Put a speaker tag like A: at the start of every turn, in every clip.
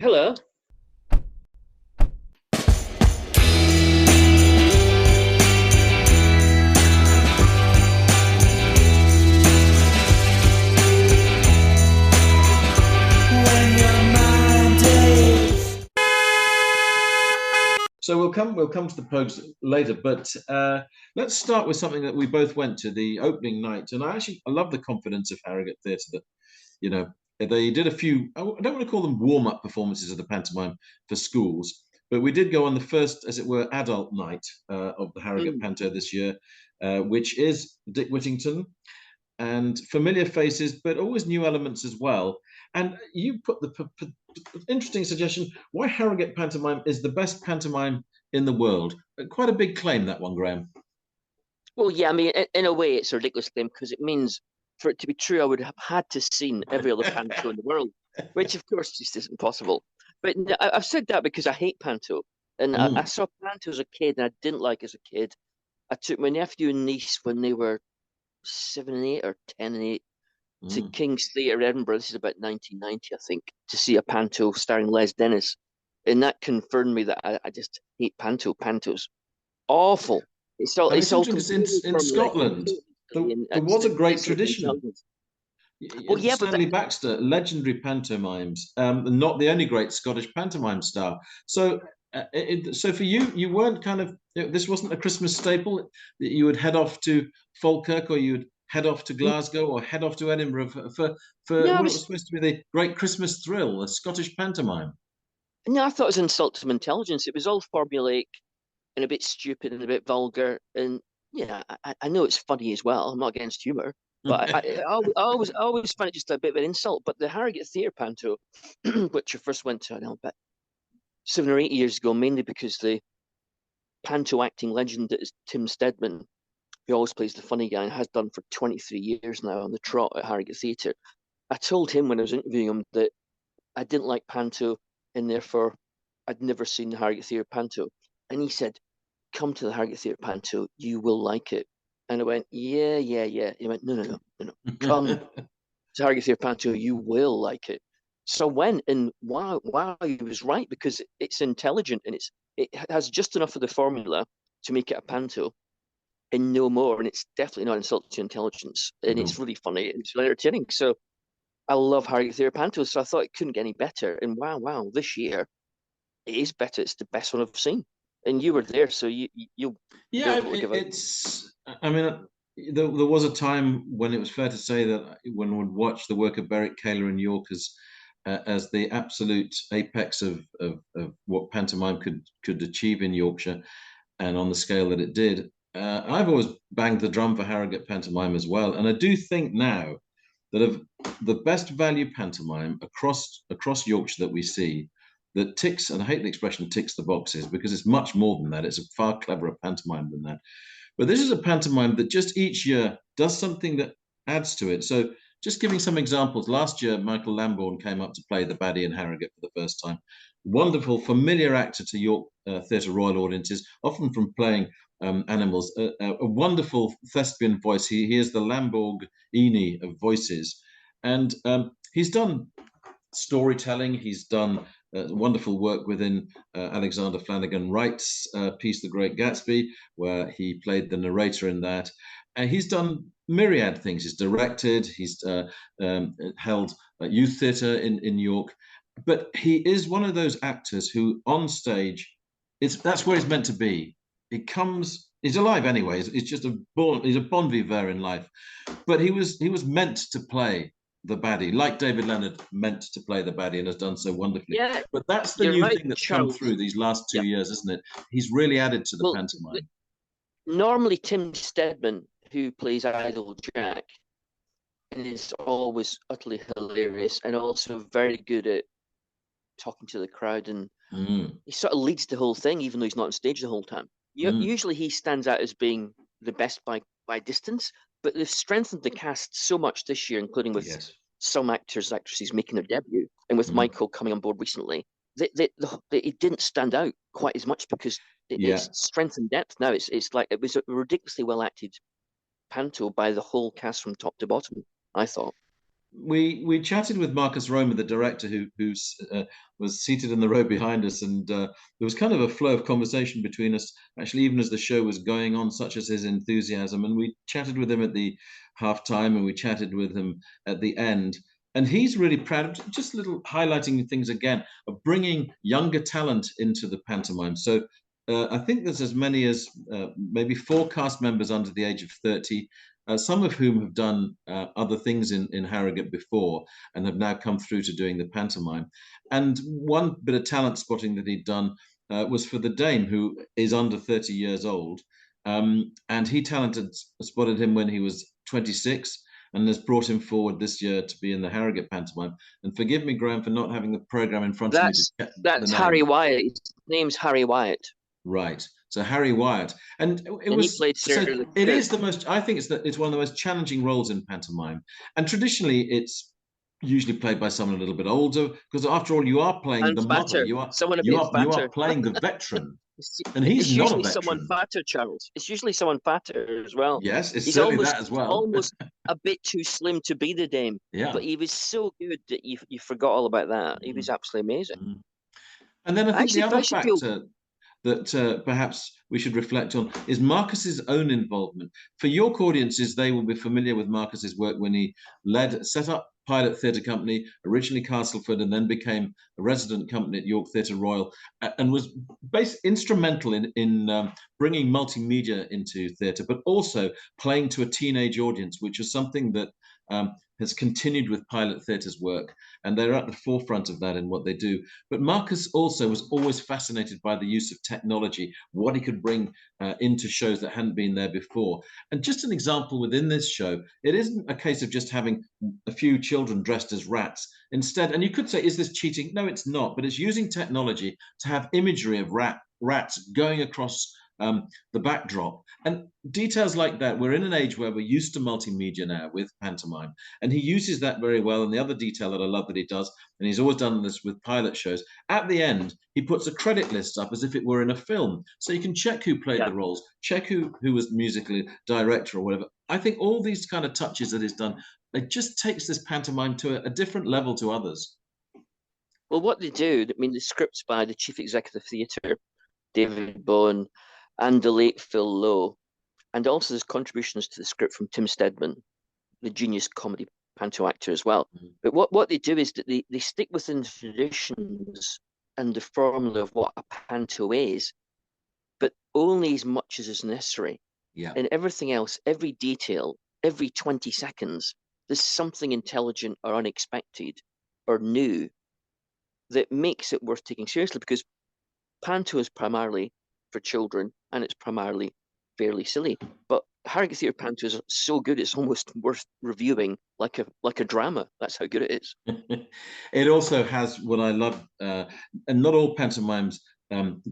A: Hello.
B: So we'll come to the Pogues later, but let's start with something that we both went to the opening night, and I love the confidence of Harrogate Theatre that you know they did a few. I don't want to call them warm-up performances of the pantomime for schools, but we did go on the first, as it were, adult night of the Harrogate
A: Mm.
B: Panto this year, which is Dick Whittington and familiar faces, but always new elements as well. And you put the interesting suggestion why Harrogate pantomime is the best pantomime in the world. Quite a big claim, that one, Graham.
A: Well, yeah, I mean, in a way, it's a ridiculous claim because it means for it to be true, I would have had to seen every other panto in the world, which of course just isn't possible. But I've said that because I hate panto, and I
B: Mm,
A: saw panto as a kid, and I didn't like as a kid. I took my nephew and niece when they were 7 and 8 or 10 and 8 to
B: mm.
A: King's Theatre, Edinburgh. This is about 1990, I think, to see a panto starring Les Dennis, and that confirmed me that I just hate panto. Panto's awful.
B: And
A: It's
B: it's
A: all
B: interesting
A: completely
B: in
A: formulaic,
B: Scotland. There,
A: and
B: there was a great
A: insult to
B: tradition.
A: intelligence. Well, yeah, but
B: Stanley Baxter, legendary pantomimes, not the only great Scottish pantomime star. So, so for you, you weren't kind of this wasn't a Christmas staple that you would head off to Falkirk or you would head off to Glasgow or head off to Edinburgh for
A: no, I
B: what was
A: was
B: supposed to be the great Christmas thrill, a Scottish pantomime.
A: no, I thought it was an insult to intelligence. It was all formulaic and a bit stupid and a bit vulgar, and yeah, I know it's funny as well. I'm not against humor, but I always find it just a bit of an insult. But the Harrogate Theatre panto, which I first went to, I don't know, about 7 or 8 years ago, mainly because the panto acting legend that is Tim Stedman, who always plays the funny guy and has done for 23 years now on the trot at Harrogate Theatre. I told him when I was interviewing him that I didn't like panto and therefore I'd never seen the Harrogate Theatre panto. And he said, come to the Harrogate Theatre panto, you will like it. And I went, yeah, yeah, yeah. He went, no, no, no, no, no. Come to Harrogate Theatre panto, you will like it. So I went and wow, wow, he was right because it's intelligent and it has just enough of the formula to make it a panto and no more. And it's definitely not insulting to intelligence. And
B: No.
A: it's really funny and it's really entertaining. So I love Harry Theatre Panto, so I thought it couldn't get any better. And wow, wow, this year it is better. It's the best one I've seen. And you were there, so you'll be
B: Yeah,
A: able to give a
B: it's. I mean, there was a time when it was fair to say that one would watch the work of Berwick, Kaler, and York as the absolute apex of what pantomime could achieve in Yorkshire, and on the scale that it did. I've always banged the drum for Harrogate pantomime as well, and I do think now that of the best value pantomime across Yorkshire that we see that ticks, and I hate the expression ticks the boxes because it's much more than that. It's a far cleverer pantomime than that. But this is a pantomime that just each year does something that adds to it. So just giving some examples, last year Michael Lambourne came up to play the baddie in Harrogate for the first time. Wonderful, familiar actor to York Theatre Royal audiences, often from playing animals. A wonderful thespian voice. He is the Lamborghini of voices, and he's done storytelling. He's done wonderful work within Alexander Flanagan Wright's piece, The Great Gatsby, where he played the narrator in that. And he's done myriad things. He's directed, he's held youth theatre in York. But he is one of those actors who, on stage, that's where he's meant to be. He comes, he's alive anyway. He's just he's a bon vivant in life. But he was meant to play the baddie, like David Leonard meant to play the baddie and has done so wonderfully.
A: yeah.
B: But that's the
A: You're
B: new
A: right,
B: thing that's come
A: Charles.
B: through these last two
A: Yeah.
B: years, isn't it? He's really added to the
A: Well,
B: pantomime.
A: normally Tim Stedman, who plays Idol Jack, and is always utterly hilarious and also very good at talking to the crowd, and
B: Mm,
A: he sort of leads the whole thing, even though he's not on stage the whole time.
B: mm,
A: Usually he stands out as being the best by distance, but they've strengthened the cast so much this year, including with
B: yes.
A: some actors, actresses making their debut, and with
B: Mm,
A: Michael coming on board recently. It didn't stand out quite as much because it's
B: yeah.
A: strength and depth now. It's like it was a ridiculously well acted panto by the whole cast from top to bottom, I thought.
B: we chatted with Marcus Roma, the director, who was seated in the row behind us, and there was kind of a flow of conversation between us, actually, even as the show was going on, such as his enthusiasm. And we chatted with him at the half time, and we chatted with him at the end. And he's really proud of just little highlighting things again of bringing younger talent into the pantomime. So I think there's as many as maybe 4 cast members under the age of 30, some of whom have done other things in Harrogate before and have now come through to doing the pantomime. And one bit of talent spotting that he'd done was for the Dane, who is under 30 years old. And he spotted him when he was 26 and has brought him forward this year to be in the Harrogate pantomime. And forgive me, Graham, for not having the programme in front of me to check the
A: That's
B: name.
A: Harry Wyatt. His name's Harry Wyatt.
B: Right. So Harry Wyatt, and
A: he played Sir
B: so it is the most. I think it's one of the most challenging roles in pantomime, and traditionally it's usually played by someone a little bit older because after all you are playing
A: and
B: the
A: fatter.
B: mother. You are
A: someone a bit
B: you
A: fatter.
B: are playing the veteran, and
A: It's
B: he's not a
A: usually someone
B: veteran.
A: fatter, Charles. It's usually someone fatter as well.
B: Yes, it's
A: He's
B: certainly
A: almost
B: that as well.
A: almost a bit too slim to be the Dame.
B: Yeah.
A: But he was so good that you forgot all about that. He was absolutely amazing.
B: And then I think the other
A: Actually,
B: factor that perhaps we should reflect on is Marcus's own involvement. For York audiences, they will be familiar with Marcus's work when he set up Pilot Theatre Company, originally Castleford, and then became a resident company at York Theatre Royal, and was instrumental in bringing multimedia into theatre, but also playing to a teenage audience, which is something that has continued with Pilot Theatre's work, and they're at the forefront of that in what they do. But Marcus also was always fascinated by the use of technology, what he could bring into shows that hadn't been there before. And just an example within this show, it isn't a case of just having a few children dressed as rats. Instead, and you could say, is this cheating? No, it's not, but it's using technology to have imagery of rats going across the backdrop. And details like that, we're in an age where we're used to multimedia now with pantomime, and he uses that very well. And the other detail that I love that he does, and he's always done this with pilot shows, at the end he puts a credit list up as if it were in a film, so you can check who played the roles, check who was musically director or whatever. I think all these kind of touches that he's done, it just takes this pantomime to a different level to others.
A: Well, what they do, I mean, the script's by the chief executive theatre, David Bowen, and the late Phil Lowe, and also there's contributions to the script from Tim Stedman, the genius comedy panto actor as well. But what they do is that they stick within the traditions and the formula of what a panto is, but only as much as is necessary.
B: Yeah.
A: And everything else, every detail, every 20 seconds, there's something intelligent or unexpected or new that makes it worth taking seriously, because panto is primarily for children and it's primarily fairly silly. But Harrogate Theatre panto is so good it's almost worth reviewing like a drama. That's how good it is.
B: It also has what I love, and not all pantomimes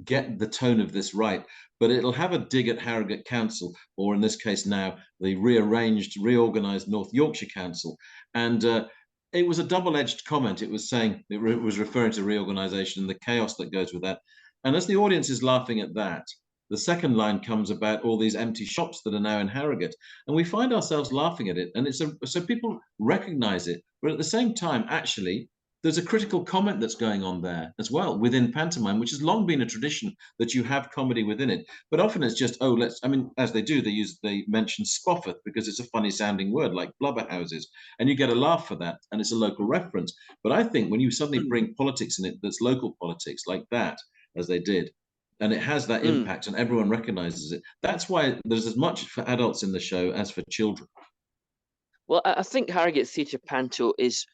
B: get the tone of this right, but it'll have a dig at Harrogate Council, or in this case now the reorganised North Yorkshire Council, and it was a double-edged comment. It was saying it was referring to reorganisation and the chaos that goes with that. And as the audience is laughing at that, the second line comes about all these empty shops that are now in Harrogate, and we find ourselves laughing at it. And so people recognise it, but at the same time, actually, there's a critical comment that's going on there as well within pantomime, which has long been a tradition that you have comedy within it. But often it's just, as they do, they mention spoffeth because it's a funny sounding word like blubberhouses, and you get a laugh for that, and it's a local reference. But I think when you suddenly bring politics in it, that's local politics like that, as they did, and it has that impact and everyone recognizes it. That's why there's as much for adults in the show as for children.
A: Well, I think Harrogate Theatre panto is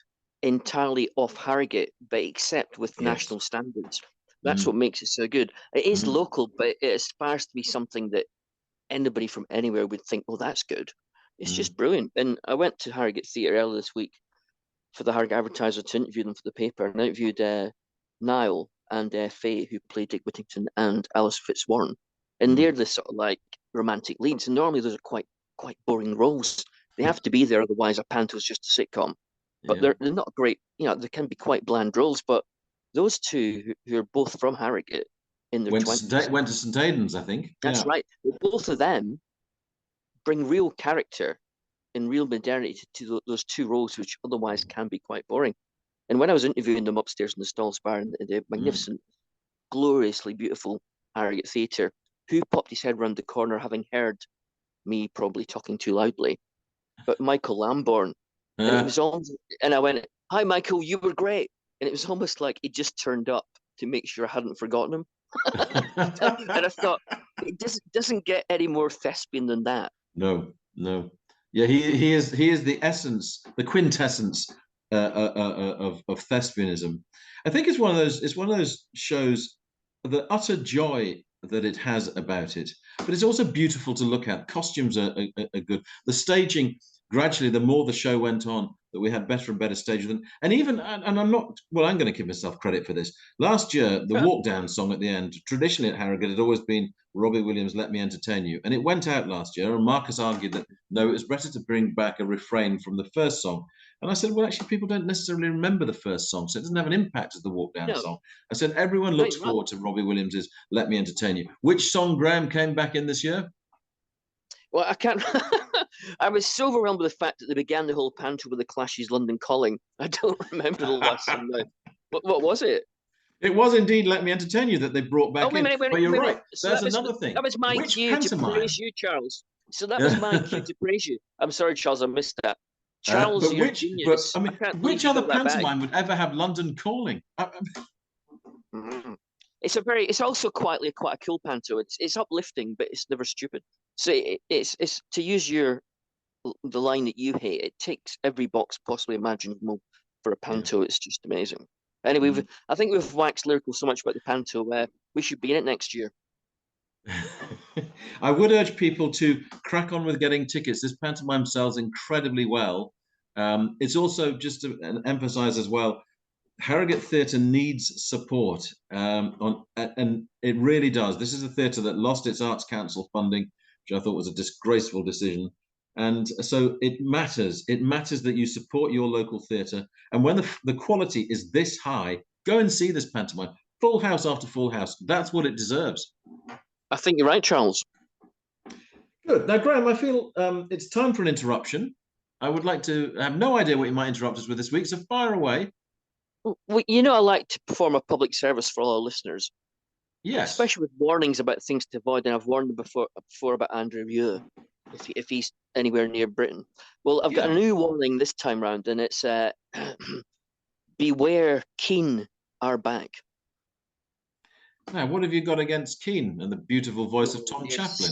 A: entirely off Harrogate, but except with national standards. That's what makes it so good. It is local, but it aspires to be something that anybody from anywhere would think, oh, that's good. It's just brilliant. And I went to Harrogate Theatre earlier this week for the Harrogate Advertiser to interview them for the paper, and I interviewed Niall and Faye, who played Dick Whittington and Alice Fitzwarren, and they're the sort of like romantic leads. And normally those are quite boring roles. They have to be there, otherwise a panto is just a sitcom. But they're not great. They can be quite bland roles. But those two, who are both from Harrogate in their 20s,
B: went to St Aidan's, I think.
A: That's right. Both of them bring real character in real modernity to those two roles, which otherwise can be quite boring. And when I was interviewing them upstairs in the Stalls Bar in the magnificent, gloriously beautiful Harrogate Theatre, who popped his head round the corner, having heard me probably talking too loudly, but Michael Lambourne. And it was almost, and I went, "Hi, Michael, you were great." And it was almost like he just turned up to make sure I hadn't forgotten him. And I thought, it doesn't get any more thespian than that.
B: No, no. Yeah, he is the essence, the quintessence of thespianism. I think it's one of those shows, the utter joy that it has about it, but it's also beautiful to look at. Costumes are good. The staging, gradually, the more the show went on, that we had better and better staging. And even, and I'm not, well, I'm going to give myself credit for this. Last year, the walk down song at the end, traditionally at Harrogate, had always been Robbie Williams' "Let Me Entertain You." And it went out last year, and Marcus argued that, no, it was better to bring back a refrain from the first song. And I said, well, actually, people don't necessarily remember the first song, so it doesn't have an impact as the walk down song. I said, everyone looks forward to Robbie Williams' "Let Me Entertain You." Which song, Graham, came back in this year?
A: Well, I can't. I was so overwhelmed with the fact that they began the whole panto with the Clash's "London Calling." I don't remember the last song now. What was it?
B: It was indeed "Let Me Entertain You" that they brought back in. But you're right.
A: So
B: there's another thing.
A: That was my cue to praise you, Charles. So that was my cue to praise you. I'm sorry, Charles, I missed that. Charles,
B: but
A: genius.
B: I mean, which other pantomime would ever have "London Calling"?
A: It's also quite a cool panto. It's uplifting, but it's never stupid. So it's to use the line that you hate. It ticks every box possibly imaginable for a panto. Yeah. It's just amazing. Anyway, I think we've waxed lyrical so much about the panto. We should be in it next year.
B: I would urge people to crack on with getting tickets. This pantomime sells incredibly well. It's also, just to emphasize as well, Harrogate Theatre needs support, and it really does. This is a theatre that lost its Arts Council funding, which I thought was a disgraceful decision. And so it matters. It matters that you support your local theatre. And when the quality is this high, go and see this pantomime. Full house after full house. That's what it deserves.
A: I think you're right, Charles.
B: Good. Now, Graham, I feel it's time for an interruption. I would like to have no idea what you might interrupt us with this week, so fire away.
A: Well, I like to perform a public service for all our listeners.
B: Yes.
A: Especially with warnings about things to avoid, and I've warned them before about Andrew Rieu, if he's anywhere near Britain. Well, I've got a new warning this time round, and it's beware, Keane are back.
B: Now, what have you got against Keane and the beautiful voice of Tom Chaplin?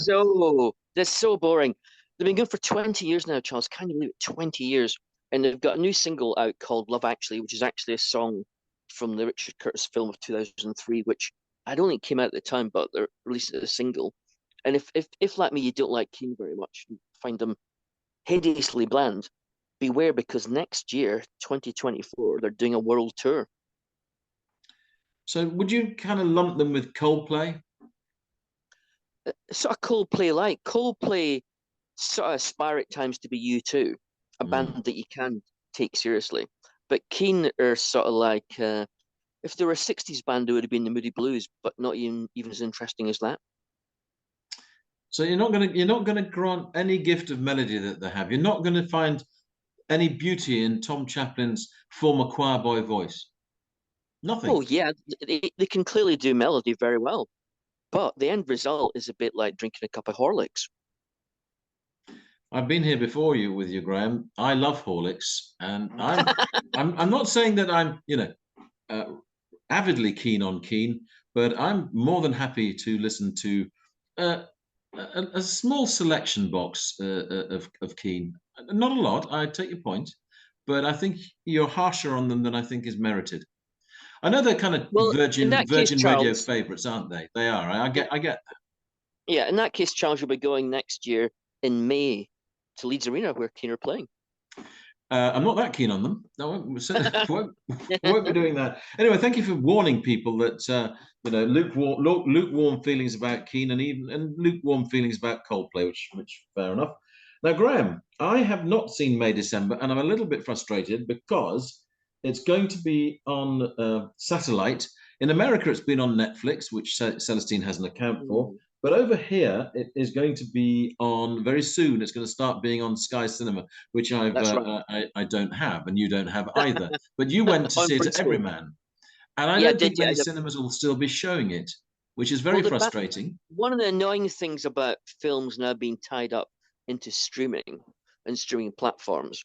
A: They're so boring. They've been going for 20 years now, Charles. Can you believe it? 20 years. And they've got a new single out called Love Actually, which is actually a song from the Richard Curtis film of 2003, which I don't think came out at the time, but they're releasing it as a single. And if like me, you don't like Keane very much, you find them hideously bland, beware, because next year, 2024, they're doing a world tour.
B: So would you kind of lump them with Coldplay?
A: Sort of Coldplay-like. Coldplay sort of aspire at times to be U2, a band that you can take seriously. But Keane are sort of like, if they were a 60s band, it would have been the Moody Blues, but not even as interesting as that.
B: So you're not gonna grant any gift of melody that they have. You're not going to find any beauty in Tom Chaplin's former choir boy voice. Nothing.
A: Oh yeah, they can clearly do melody very well, but the end result is a bit like drinking a cup of Horlicks.
B: I've been here before you with you, Graham. I love Horlicks, and I'm not saying that I'm avidly keen on Keane, but I'm more than happy to listen to a small selection box of Keane. Not a lot. I take your point, but I think you're harsher on them than I think is merited. I know they're kind of Virgin Radio favourites, aren't they? They are. I get that.
A: Yeah, in that case, Charles will be going next year in May to Leeds Arena, where Keane are playing.
B: I'm not that keen on them. No, I won't be doing that. Anyway, thank you for warning people that lukewarm feelings about Keane and lukewarm feelings about Coldplay, which fair enough. Now, Graham, I have not seen May December, and I'm a little bit frustrated because it's going to be on satellite. In America, it's been on Netflix, which Celestine has an account for. But over here, it is going to be on very soon. It's going to start being on Sky Cinema, which
A: That's right.
B: I don't have, and you don't have either. But you went to
A: On
B: see it at
A: principle.
B: Everyman, and I
A: Yeah, I
B: don't think
A: did. Yeah,
B: many cinemas will still be showing it, which is
A: well,
B: very frustrating.
A: one of the annoying things about films now being tied up into streaming and streaming platforms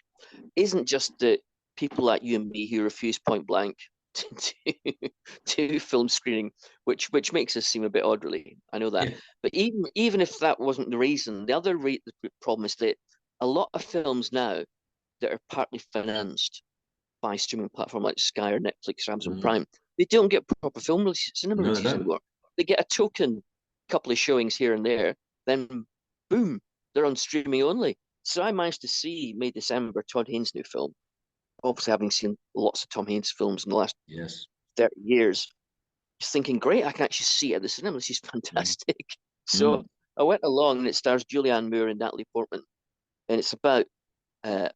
A: isn't just that people like you and me who refuse point blank to film screening, which makes us seem a bit odd, really. I know that,
B: Yeah.
A: but even if that wasn't the reason, the other problem is that a lot of films now that are partly financed by streaming platform like Sky or Netflix or Amazon
B: Mm.
A: Prime, they don't get proper cinema
B: No, they
A: releases
B: don't.
A: anymore. They get a token couple of showings here and there, then boom, they're on streaming only. So I managed to see May December, Todd Haynes' new film. Obviously, having seen lots of Tom Haynes films in the last
B: Yes.
A: 30 years, just thinking, great, I can actually see it at the cinema. This is
B: Mm.
A: fantastic. So
B: Mm.
A: I went along, and it stars Julianne Moore and Natalie Portman, and it's about uh,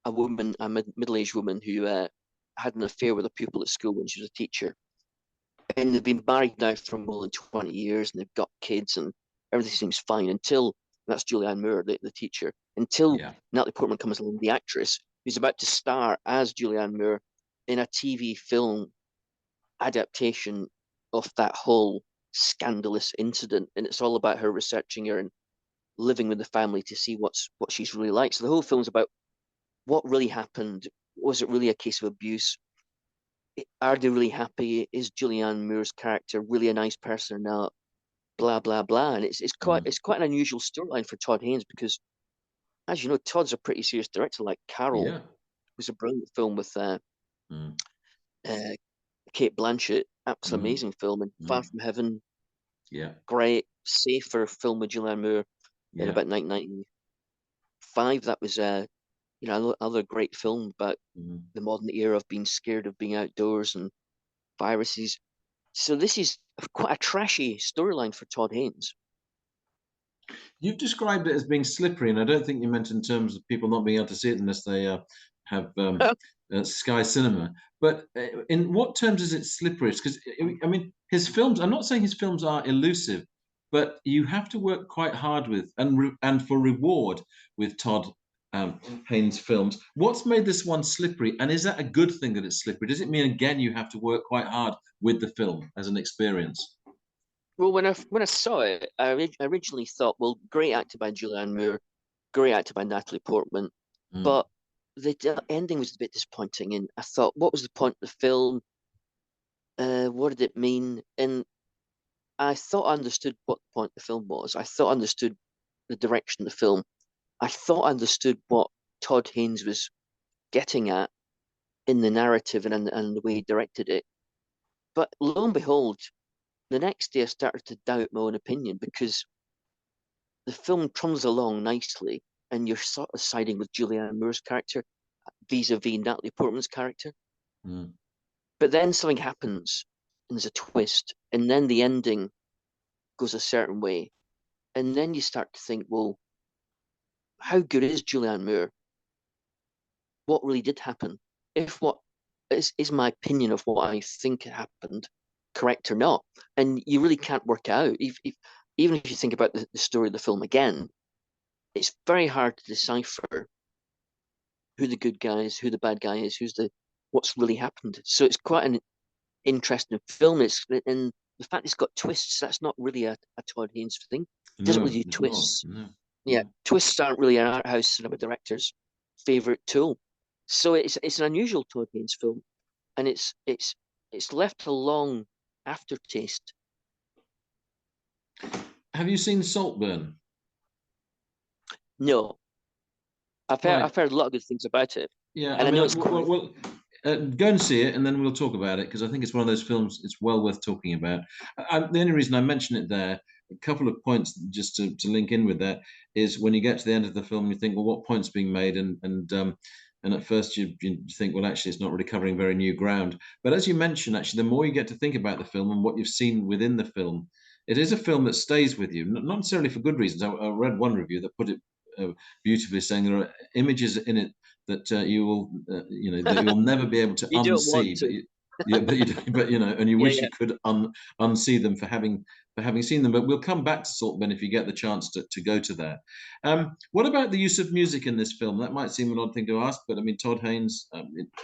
A: a woman, a middle-aged woman who had an affair with a pupil at school when she was a teacher, and they've been married now for more than 20 years, and they've got kids, and everything seems fine until that's Julianne Moore, the teacher, until
B: Yeah.
A: Natalie Portman comes along, the actress, who's about to star as Julianne Moore in a TV film adaptation of that whole scandalous incident, and it's all about her researching her and living with the family to see what she's really like. So the whole film's about what really happened. Was it really a case of abuse? Are they really happy? Is Julianne Moore's character really a nice person or not? Blah blah blah. And
B: Mm.
A: it's quite an unusual storyline for Todd Haynes because, as you know, Todd's a pretty serious director. Like Carol
B: Yeah.
A: was a brilliant film with
B: Mm.
A: uh, Kate Blanchett, absolutely
B: Mm.
A: amazing film. And Far
B: Mm.
A: From Heaven,
B: Yeah.
A: great, safer film with Julianne Moore in
B: Yeah.
A: about 1995. That was another great film about
B: Mm.
A: the modern era of being scared of being outdoors and viruses. So this is quite a trashy storyline for Todd Haynes.
B: You've described it as being slippery, and I don't think you meant in terms of people not being able to see it unless they have Sky Cinema. But in what terms is it slippery? Because I mean, his films. I'm not saying his films are elusive, but you have to work quite hard with and for reward with Todd Haynes' films. What's made this one slippery, and is that a good thing that it's slippery? Does it mean again you have to work quite hard with the film as an experience?
A: Well, when I saw it, I originally thought, well, great actor by Julianne Moore, great actor by Natalie Portman,
B: Mm.
A: but the ending was a bit disappointing. And I thought, what was the point of the film? What did it mean? And I thought I understood what the point of the film was. I thought I understood the direction of the film. I thought I understood what Todd Haynes was getting at in the narrative and the way he directed it. But lo and behold, the next day I started to doubt my own opinion because the film trundles along nicely and you're sort of siding with Julianne Moore's character vis-a-vis Natalie Portman's character.
B: Mm.
A: But then something happens and there's a twist, and then the ending goes a certain way. And then you start to think, well, how good is Julianne Moore? What really did happen? If what is my opinion of what I think happened correct or not? And you really can't work out. Even if you think about the story of the film again, it's very hard to decipher who the good guy is, who the bad guy is, what's really happened. So it's quite an interesting film. And the fact it's got twists, that's not really a Todd Haynes thing. He doesn't
B: No,
A: really do
B: it's not.
A: twists.
B: No,
A: Yeah,
B: no.
A: twists aren't really an art house cinema director's favorite tool. So it's an unusual Todd Haynes film, and it's left a long aftertaste.
B: Have you seen Saltburn?
A: No,
B: Right.
A: I've heard a lot of good things about it,
B: Yeah. I
A: and I
B: mean,
A: know it's quite.
B: go and see it, and then we'll talk about it because I think it's one of those films it's well worth talking about. The only reason I mention it there, a couple of points just to link in with that, is when you get to the end of the film, you think, well, what point's being made, and at first you think, well, actually, it's not really covering very new ground. But as you mentioned, actually, the more you get to think about the film and what you've seen within the film, it is a film that stays with you, not necessarily for good reasons. I read one review that put it beautifully, saying there are images in it that you will, that you'll never be able to
A: You don't want
B: unsee. But
A: to.
B: Yeah, but you know, and you
A: Yeah,
B: wish
A: yeah.
B: you could unsee them for having seen them. But we'll come back to Saltburn if you get the chance to go to that. What about the use of music in this film? That might seem an odd thing to ask, but I mean, Todd Haynes,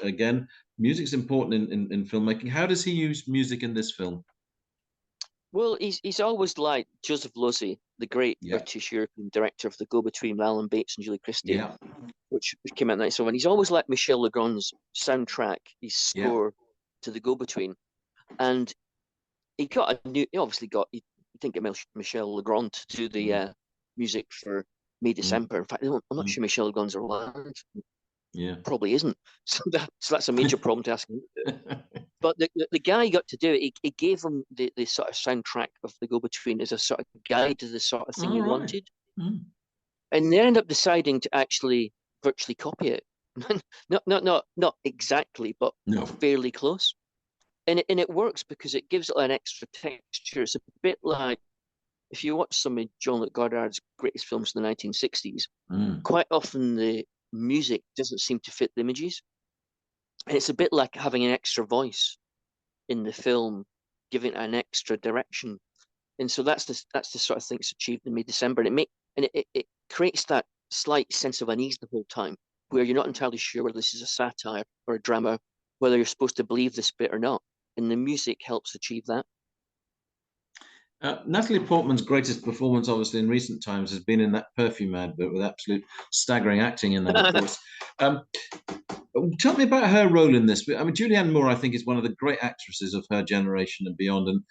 B: again, music's important in filmmaking. How does he use music in this film?
A: Well, he's always like Joseph Losey, the great
B: Yeah,
A: British European director of The Go-Between with Alan Bates and Julie Christie,
B: yeah,
A: which came out in 1991. He's always like Michel Legrand's soundtrack, his
B: yeah.
A: score to The Go-Between. And he obviously got, he didn't get Michel Legrand to do the
B: Mm,
A: music for May
B: mm,
A: December. In fact, I'm not
B: mm,
A: sure Michel Legrand's around.
B: yeah.
A: Probably isn't. So that's a major problem to ask him. But the guy got to do it. He gave him the sort of soundtrack of The Go-Between as a sort of guide to the sort of thing he
B: All right.
A: wanted.
B: Mm.
A: And they ended up deciding to actually virtually copy it. Not exactly, but
B: No.
A: fairly close. And it works because it gives it an extra texture. It's a bit like if you watch some of Jean-Luc Godard's greatest films in the 1960s,
B: Mm.
A: quite often the music doesn't seem to fit the images. And it's a bit like having an extra voice in the film, giving it an extra direction. And so that's the sort of thing that's achieved in mid-December. And it creates that slight sense of unease the whole time, where you're not entirely sure whether this is a satire or a drama, whether you're supposed to believe this bit or not. And the music helps achieve that.
B: Natalie Portman's greatest performance, obviously, in recent times has been in that Perfume ad, but with absolute staggering acting in that, of course. Um, Tell me about her role in this. I mean, Julianne Moore, I think, is one of the great actresses of her generation and beyond, and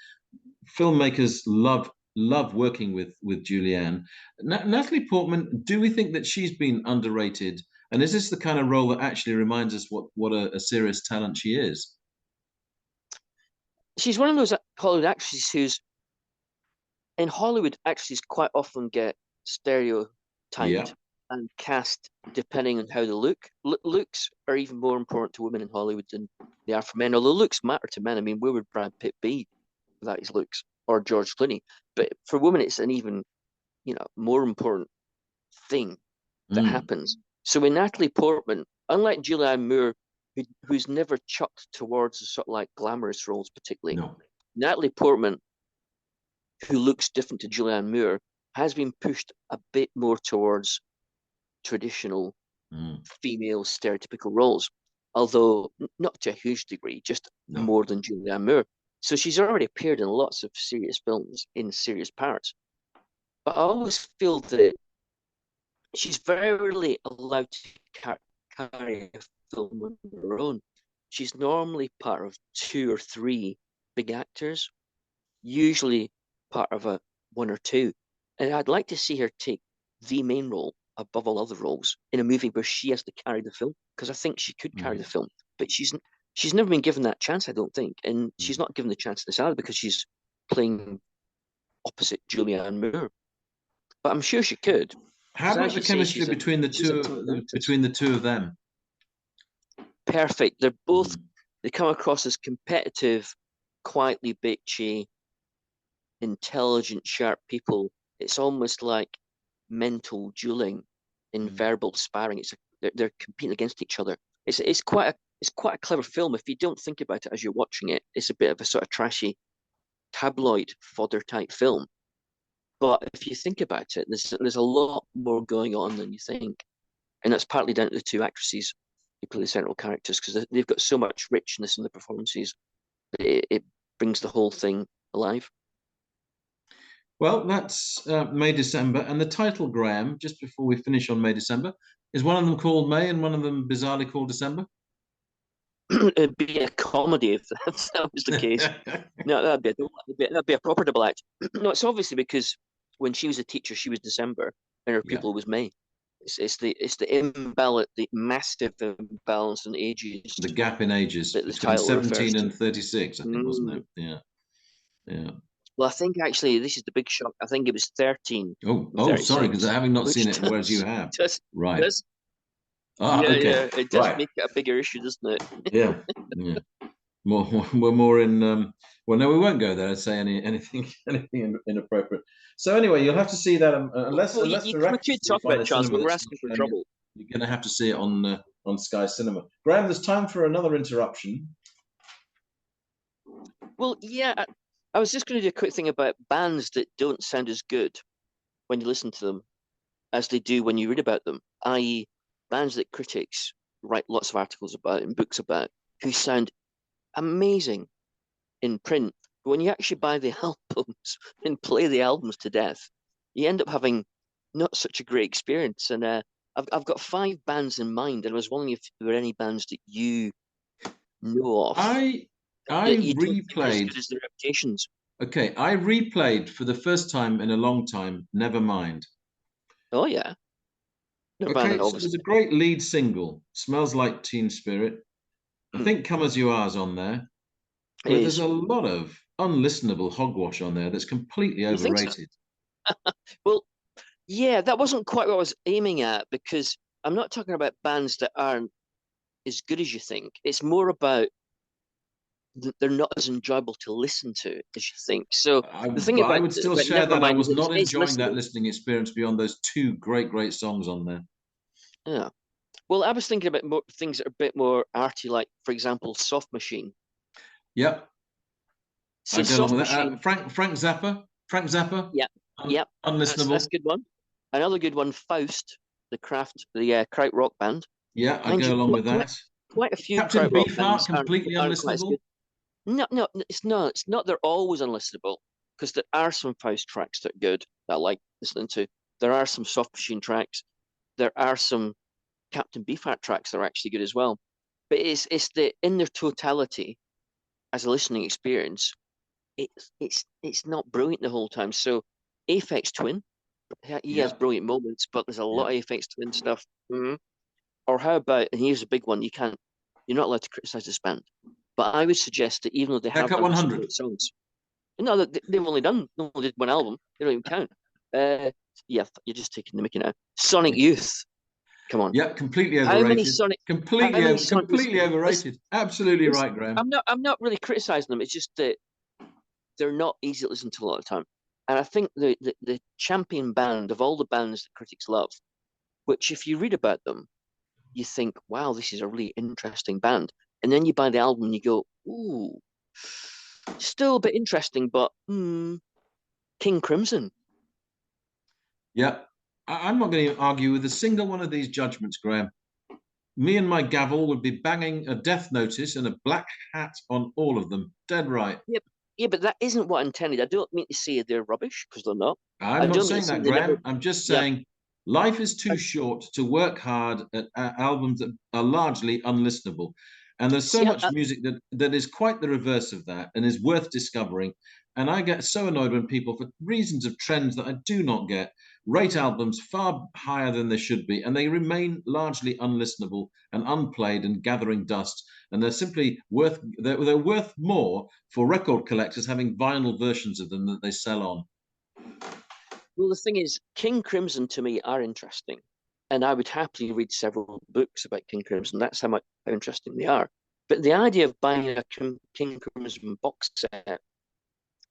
B: filmmakers love working with Julianne. Natalie Portman, do we think that she's been underrated? And is this the kind of role that actually reminds us what a serious talent she is?
A: She's one of those Hollywood actresses who's in Hollywood actresses quite often get
B: Yeah.
A: stereotyped and cast depending on how they look. Looks are even more important to women in Hollywood than they are for men, although looks matter to men. I mean, where would Brad Pitt be without his looks, or George Clooney? But for women, it's an even, more important thing that
B: Mm.
A: happens. So with Natalie Portman, unlike Julianne Moore, who's never chucked towards the sort of like glamorous roles particularly,
B: No.
A: Natalie Portman, who looks different to Julianne Moore, has been pushed a bit more towards traditional
B: Mm.
A: female stereotypical roles, although not to a huge degree, just
B: No.
A: more than Julianne Moore. So she's already appeared in lots of serious films in serious parts. But I always feel that she's very rarely allowed to carry a film on her own. She's normally part of two or three big actors, usually part of a one or two. And I'd like to see her take the main role above all other roles in a movie where she has to carry the film, because I think she could carry
B: Mm.
A: the film, but she's never been given that chance, I don't think, and
B: Mm.
A: she's not given the chance this either because she's playing opposite Julianne Moore. But I'm sure she could,
B: How
A: because
B: about
A: as
B: the
A: you say,
B: chemistry
A: she's a
B: between the
A: she's a talented actress.
B: two of them?
A: Perfect. They're both
B: Mm.
A: they come across as competitive, quietly bitchy, intelligent, sharp people. It's almost like mental dueling in
B: Mm.
A: verbal sparring. They're competing against each other. It's quite a clever film. If you don't think about it as you're watching it, it's a bit of a sort of trashy tabloid fodder type film. But if you think about it, there's a lot more going on than you think, and that's partly down to the two actresses who play the central characters because they've got so much richness in the performances that it brings the whole thing alive.
B: Well, that's May December, and the title, Graham. Just before we finish on May December, is one of them called May and one of them bizarrely called December?
A: It'd be a comedy if that was the case. No, that'd be a proper double act. No, it's obviously because when she was a teacher, she was December, and her
B: Yeah,
A: pupil was May. The massive imbalance in ages
B: the gap in ages
A: that the
B: between
A: title refers
B: 17
A: to.
B: and 36, I think, wasn't
A: Mm.
B: it? Yeah, yeah.
A: Well, I think actually this is the big shock. I think it was 13 and
B: Oh, sorry, because
A: 36,
B: having not seen
A: which
B: it, whereas you have.
A: does
B: Right.
A: does
B: Ah,
A: yeah,
B: okay.
A: yeah, it does
B: Right.
A: make it a bigger issue, doesn't it?
B: Yeah. Yeah. More, we're more in. Well, no, we won't go there and say anything inappropriate. So anyway, you'll have to see that unless
A: Well, we could
B: miraculously you
A: talk
B: find
A: about
B: a
A: it, Charles,
B: cinema
A: but we're
B: that's not
A: asking for
B: showing it,
A: trouble.
B: you're going to have to see it on Sky Cinema. Graham, there's time for another interruption.
A: Well, yeah, I was just going to do a quick thing about bands that don't sound as good when you listen to them as they do when you read about them, i.e., bands that critics write lots of articles about and books about who sound amazing in print. But when you actually buy the albums and play the albums to death, you end up having not such a great experience. And I've got five bands in mind, and I was wondering if there were any bands that you know of
B: I
A: that
B: I
A: you don't think are as
B: replayed.
A: good as their reputations.
B: Okay, I replayed for the first time in a long time. Never mind.
A: Oh yeah, Nirvana,
B: Okay, so there's
A: obviously.
B: a great lead single, "Smells Like Teen Spirit." I
A: Hmm.
B: think "Come As You Are" is on there,
A: It
B: but there's
A: is.
B: a lot of unlistenable hogwash on there that's completely
A: You think so?
B: overrated.
A: Well, yeah, that wasn't quite what I was aiming at because I'm not talking about bands that aren't as good as you think. It's more about they're not as enjoyable to listen to as you think. So the thing
B: But I
A: about
B: would still share that I
A: Nevermind is
B: was not
A: it's
B: enjoying that
A: listenable.
B: listening experience beyond those two great songs on there.
A: Yeah. Well, I was thinking about more things that are a bit more arty, like for example, Soft Machine.
B: Yep,
A: So
B: I go along
A: Soft
B: with that.
A: Machine,
B: Frank Zappa,
A: yeah, yep, that's
B: unlistenable.
A: a good one. Another good one, Faust, the krautrock band.
B: Yeah, I
A: Mind
B: go
A: you,
B: along with that.
A: quite a few
B: Captain
A: krautrock
B: Beefheart,
A: bands
B: completely
A: aren't quite as good.
B: unlistenable.
A: No, no, it's not. It's not. They're always unlistenable because there are some Faust tracks that are good that I like listening to. There are some Soft Machine tracks. There are some Captain Beefheart tracks that are actually good as well. But it's the in their totality as a listening experience. It's not brilliant the whole time. So Aphex Twin, he has
B: Yeah,
A: brilliant moments, but there's a lot
B: yeah.
A: of Aphex Twin stuff. Or how about, and here's a big one, you're not allowed to criticize this band. But I would suggest that even though they have
B: Haircut
A: done some
B: 100.
A: great songs, no, they only did one album. They don't even count. Uh, yeah, you're just taking the mickey now. Sonic Youth, come on.
B: Yeah, completely
A: How many
B: overrated.
A: Sonic, how many Sonic Youth?
B: Completely
A: Listen,
B: overrated. Absolutely
A: listen,
B: right, Graham.
A: I'm not really criticizing them. It's just that they're not easy to listen to a lot of the time. And I think the champion band of all the bands that critics love, which if you read about them, you think, wow, this is a really interesting band. And then you buy the album and you go, ooh, still a bit interesting, but King Crimson.
B: Yeah, I'm not going to argue with a single one of these judgments, Graham. Me and my gavel would be banging a death notice and a black hat on all of them. Dead right.
A: Yeah, yeah, but that isn't what I intended. I don't mean to say they're rubbish because they're not. I
B: I'm not
A: don't mean to
B: saying
A: say
B: that,
A: they never.
B: Graham. I'm just
A: Yeah,
B: saying life is
A: I,
B: too short to work hard at albums that are largely unlistenable. And there's so
A: see,
B: much music that is quite the reverse of that and is worth discovering. And I get so annoyed when people, for reasons of trends that I do not get, rate albums far higher than they should be, and they remain largely unlistenable and unplayed and gathering dust. And they're simply they're worth more for record collectors having vinyl versions of them that they sell on.
A: well, the thing is, King Crimson to me are interesting, and I would happily read several books about King Crimson. That's how interesting they are. But the idea of buying a King Crimson box set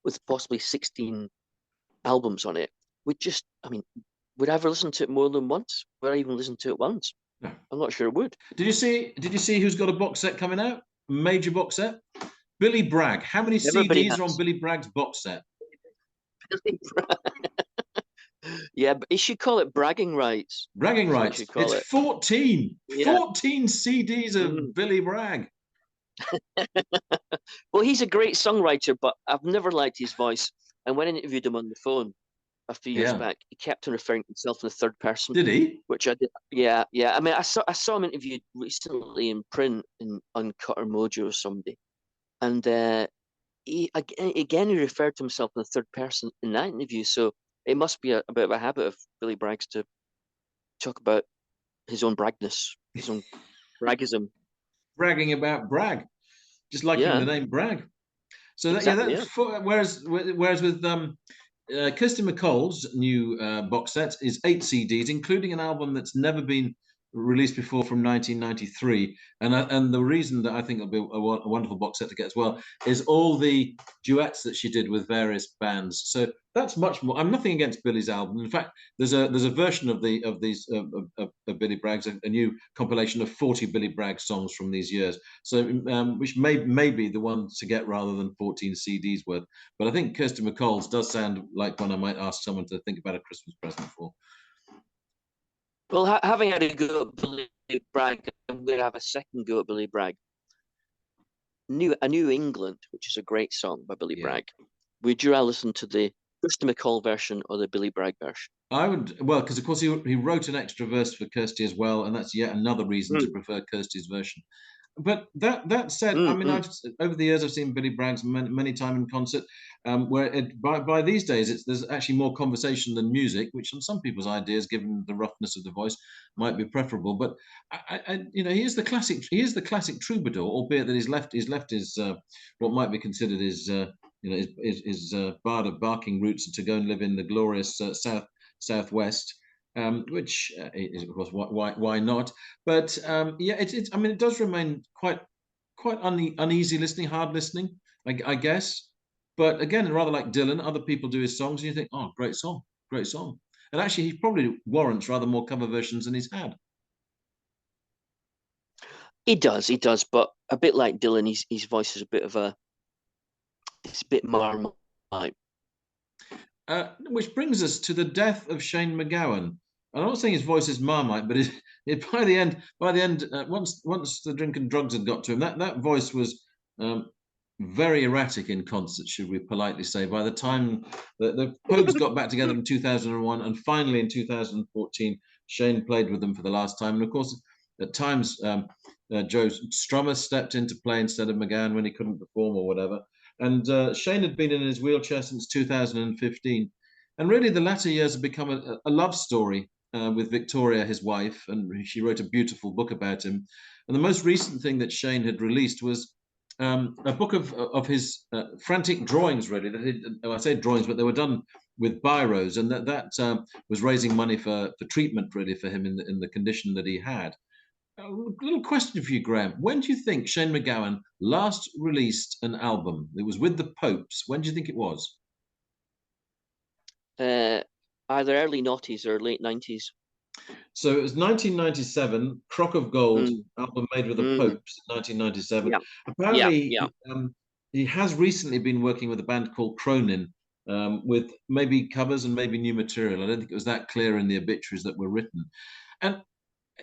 A: with possibly 16 albums on it would just, I mean, would I ever listen to it more than once? Would I even listen to it once?
B: No.
A: I'm not sure it would.
B: Did you see who's got a box set coming out? Major box set. Billy Bragg. How many
A: Everybody
B: CDs are on
A: has.
B: Billy Bragg's box set?
A: Yeah, but you should call it bragging rights.
B: Bragging
A: Is what you
B: rights.
A: should
B: It's
A: call it.
B: 14.
A: Yeah.
B: 14 CDs of
A: Mhm.
B: Billy Bragg.
A: Well, he's a great songwriter, but I've never liked his voice. And when I interviewed him on the phone a few years
B: Yeah.
A: back, he kept on referring to himself in the third person,
B: Did he?
A: which I did. Yeah, yeah. I mean, I saw him interviewed recently in print in Uncut or Mojo or somebody, and he referred to himself in the third person in that interview. So it must be a bit of a habit of Billy Bragg's to talk about his own braggness, his own braggism.
B: Bragging about Bragg. Just liking the
A: Yeah,
B: name Bragg. So that, yeah,
A: exactly. Yeah.
B: whereas with Kirsty MacColl's new box set is 8 CDs, including an album that's never been released before from 1993, and the reason that I think it'll be a wonderful box set to get as well is all the duets that she did with various bands. So that's much more. I'm nothing against Billy's album. In fact, there's a version of of Billy Bragg's, a new compilation of 40 Billy Bragg songs from these years. So which may be the one to get rather than 14 CDs worth. But I think Kirsty MacColl's does sound like one I might ask someone to think about a Christmas present for.
A: Well, having had a go at Billy Bragg, I'm going to have a second go at Billy Bragg. A New England, which is a great song by Billy Bragg. Would you rather listen to the Kirsty MacColl version or the Billy Bragg version?
B: I would, well, because of course he wrote an extra verse for Kirsty as well, and that's yet another reason to prefer Kirsty's version. But that said, I mean, over the years I've seen Billy Bragg's many times in concert, where by these days there's actually more conversation than music, which on some people's ideas, given the roughness of the voice, might be preferable. But he is the classic troubadour, albeit that he's left his what might be considered his his bard of barking roots to go and live in the glorious southwest. Which is of course why not? But it's I mean it does remain quite uneasy listening, hard listening, I guess. But again, rather like Dylan, other people do his songs, and you think, oh, great song. And actually, he probably warrants rather more cover versions than he's had.
A: He does, but a bit like Dylan, his voice is it's a bit marmite.
B: Which brings us to the death of Shane MacGowan. I'm not saying his voice is marmite, but by the end, once the drink and drugs had got to him, that voice was very erratic in concert, should we politely say. By the time the Pogues got back together in 2001, and finally in 2014, Shane played with them for the last time. And of course, at times, Joe Strummer stepped in to play instead of MacGowan when he couldn't perform or whatever. And Shane had been in his wheelchair since 2015. And really, the latter years have become a love story with Victoria, his wife, and she wrote a beautiful book about him. And the most recent thing that Shane had released was a book of his frantic drawings, really. I say drawings, but they were done with biros, and that was raising money for treatment, really, for him in the condition that he had. A little question for you, Graham. When do you think Shane MacGowan last released an album? It was with the Popes. When do you think it was?
A: Either early noughties or late 90s.
B: So it was 1997, Crock of Gold, album made with the Popes, 1997.
A: Yeah.
B: Apparently, he has recently been working with a band called Cronin, with maybe covers and maybe new material. I don't think it was that clear in the obituaries that were written. And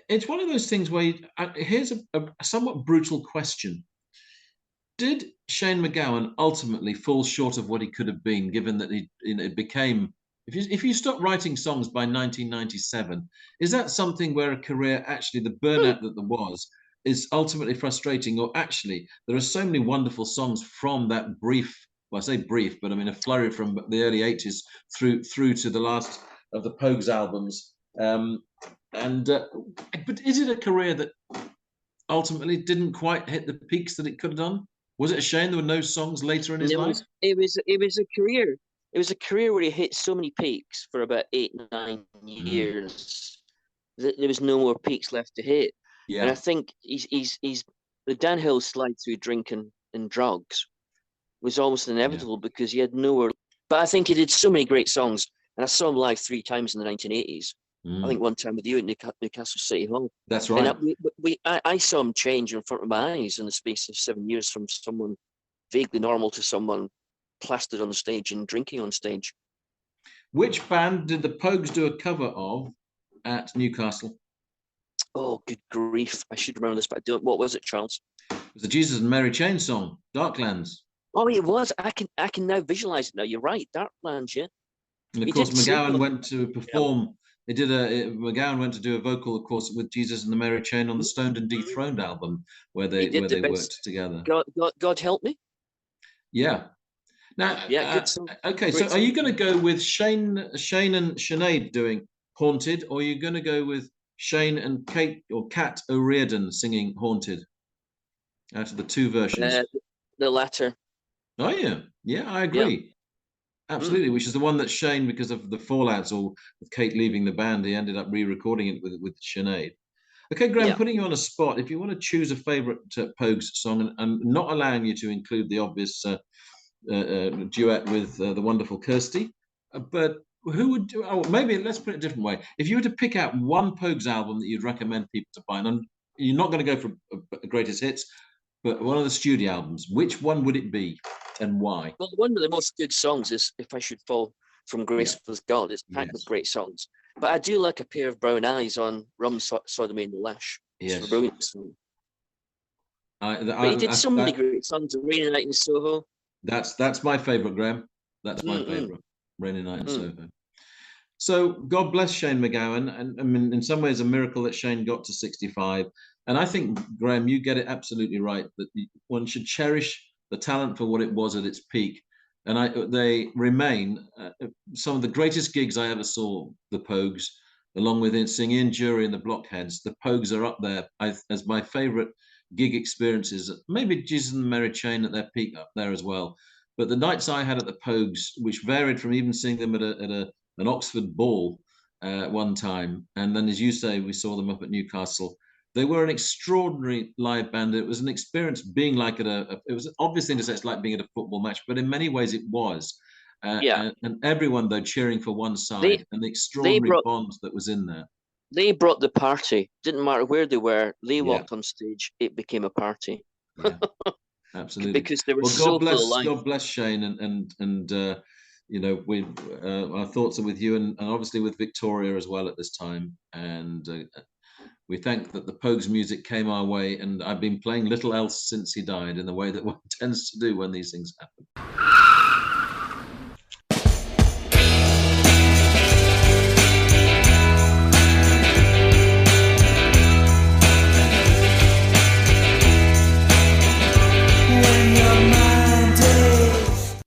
B: it's one of those things where here's a somewhat brutal question. Did Shane MacGowan ultimately fall short of what he could have been, given that it became, if you stop writing songs by 1997, is that something where a career, actually the burnout that there was, is ultimately frustrating? Or actually, there are so many wonderful songs from that brief, well, I say brief, but I mean a flurry from the early 80s through to the last of the Pogues albums. But is it a career that ultimately didn't quite hit the peaks that it could have done? Was it a shame there were no songs later in his life?
A: It was a career. It was a career where he hit so many peaks for about 8-9 years that there was no more peaks left to hit.
B: Yeah.
A: And I think he's the downhill slide through drinking and drugs was almost inevitable because he had nowhere. But I think he did so many great songs, and I saw him live 3 times in the 1980s. I think one time with you at Newcastle City Hall.
B: That's right.
A: And I saw him change in front of my eyes in the space of 7 years, from someone vaguely normal to someone plastered on the stage and drinking on stage.
B: Which band did the Pogues do a cover of at Newcastle?
A: Oh, good grief. I should remember this, but I don't. What was it, Charles?
B: It was the Jesus and Mary Chain song, Darklands.
A: Oh, it was. I can now visualize it now. You're right. Darklands, yeah.
B: And of course, MacGowan went to perform. MacGowan went to do a vocal, of course, with Jesus and the Mary Chain on the Stoned and Dethroned album, where they worked together.
A: God help me.
B: Yeah. Now, okay. So, are you going to go with Shane and Sinead doing Haunted, or are you going to go with Shane and Kat O'Riordan singing Haunted? Out of the 2 versions,
A: the latter.
B: Oh yeah, I agree. Yeah. Absolutely, which is the one that Shane, because of the fallouts or with Kate leaving the band, he ended up re-recording it with Sinead. Okay, Graham,
A: Yeah,
B: putting you on a spot, if you want to choose a favourite Pogues song, and not allowing you to include the obvious duet with the wonderful Kirsty, but who would do? Oh, maybe let's put it a different way. If you were to pick out one Pogues album that you'd recommend people to buy, and you're not going to go for greatest hits, but one of the studio albums, which one would it be, and why?
A: well, one of the most good songs is "If I Should Fall from
B: Yeah.
A: Grace with God." It's packed with
B: Yes.
A: great songs, but I do like "A Pair of Brown Eyes" on Rum Sodomy and the Lash. It's a
B: Yes.
A: brilliant song.
B: I,
A: But he did
B: I,
A: so many
B: I,
A: great songs. "A Rainy Night in Soho."
B: that's my favourite, Graham. That's my
A: Mm-mm,
B: favourite. Rainy Night in
A: mm.
B: Soho. So God bless Shane MacGowan, and I mean, in some ways, a miracle that Shane got to 65. And I think, Graham, you get it absolutely right that one should cherish the talent for what it was at its peak. And they remain some of the greatest gigs I ever saw. The Pogues, along with singing in Jury and the Blockheads, the Pogues are up there as my favourite gig experiences. Maybe Jesus and the Mary Chain at their peak up there as well. But the nights I had at the Pogues, which varied from even seeing them at an Oxford ball one time, and then, as you say, we saw them up at Newcastle. They were an extraordinary live band. It was an experience being like it was obviously to say it's like being at a football match, but in many ways it was.
A: Yeah,
B: And everyone though cheering for one
A: they
B: side, and the
A: they
B: extraordinary
A: brought
B: bond that was in there.
A: they brought the party. Didn't matter where they were. They
B: Yeah,
A: walked on stage. It became a party
B: yeah, absolutely.
A: because they were
B: Well,
A: so full of life.
B: God bless Shane, and you know, we our thoughts are with you, and obviously with Victoria as well at this time. And we thank that the Pogues music came our way, and I've been playing little else since he died, in the way that one tends to do when these things happen.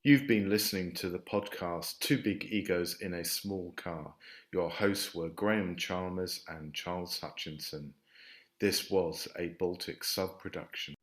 C: You've been listening to the podcast Two Big Egos in a Small Car. Your hosts were Graham Chalmers and Charles Hutchinson. This was a Baltic sub-production.